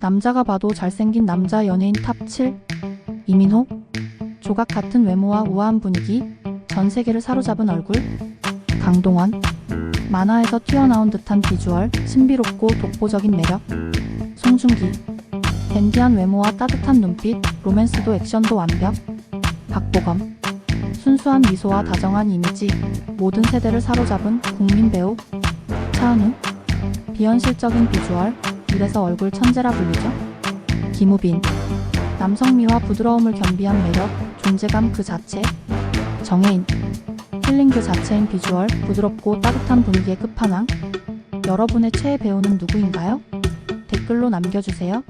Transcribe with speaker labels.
Speaker 1: 남자가 봐도 잘생긴 남자 연예인 탑 7. 이민호. 조각 같은 외모와 우아한 분위기, 전 세계를 사로잡은 얼굴. 강동원. 만화에서 튀어나온 듯한 비주얼, 신비롭고 독보적인 매력. 송중기. 댄디한 외모와 따뜻한 눈빛, 로맨스도 액션도 완벽. 박보검. 순수한 미소와 다정한 이미지, 모든 세대를 사로잡은 국민 배우. 차은우. 비현실적인 비주얼, 이래서 얼굴 천재라 불리죠. 김우빈. 남성미와 부드러움을 겸비한 매력, 존재감 그 자체. 정혜인. 힐링 그 자체인 비주얼, 부드럽고 따뜻한 분위기의 끝판왕. 여러분의 최애 배우는 누구인가요? 댓글로 남겨주세요.